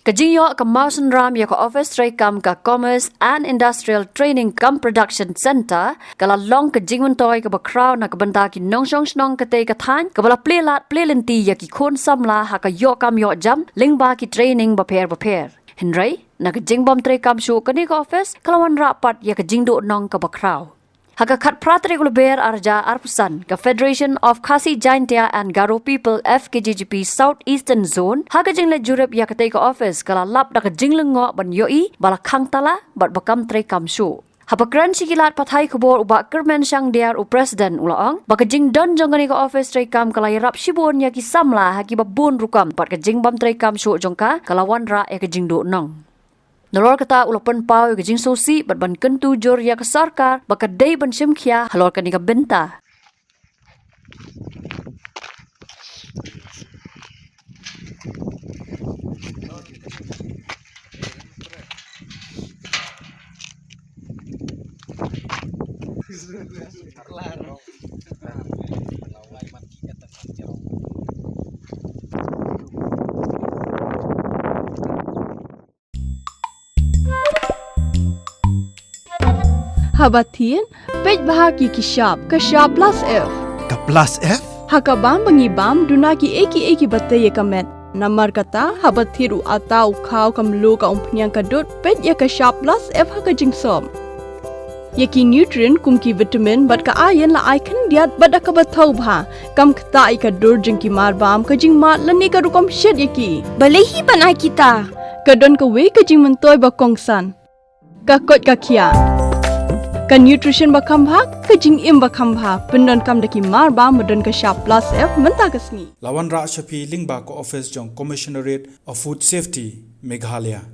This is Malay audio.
Kajingyo ka Mawsynram ya ka Pyntreikam ka Commerce and Industrial Training kam Production Center kala long ka Jingmyntoi ka bakraw na kabanda ki nongshong ka te ka than ka bala plelat plelinti ya ki khon Samla ha ka yo kam yo jam lingba ki training baper Henry na ka Pyntreikam shu ka ni ka office kalawan rapat ya ka jingdo nong ka bakraw Haka kat pratri gulber arja arpusan ka Federation of Khasi Jaintia and Garo People FKJGP Southeastern Zone haka jingle jurep ya katay ka office kala lap da ka jinglengo ban yoi bala khangtala bat bakam Pyntreikam shu Hapakran sikilat pathay kubor uba kermen syang diar u president ulaang baka jing don jongani ka office Pyntreikam kala yarap shibon ya ki Samla haki babun rukam pat ka jing Pyntreikam shu jongka kala wanra ya ka jingdo nong Nalor kata ulapan pau ke jing sosi bat ban kentu jor ya ke sarkar baka dei ban Shimkhia halor kan ka benta Habatin, pej bahagi ki sharp plus F. Ka plus F? Hakabam bangibam duna ki eki batte ye kamet. Namar kata habathiru atau khau kamlo ka umpnyang kadut pej ya ka sharp plus F haka jingsom. Ye ki nutrient kum ki vitamin bat ka iron la icon diat bat ka bathau bha kam khta ka dur jing ki marbam ka jing mat lani ka rukom shed ye ki. Balehi banai kita. Kadon ka we ka Jingmyntoi ba kongsan. Ka kot ka kia. Ka nutrition bakam bhag ka jing im bakam bhag pendon kam daki mar ba modon ka sharp plus F menta kasni Lawan ra shapi lingba ko office jong commissionerate of food safety Meghalaya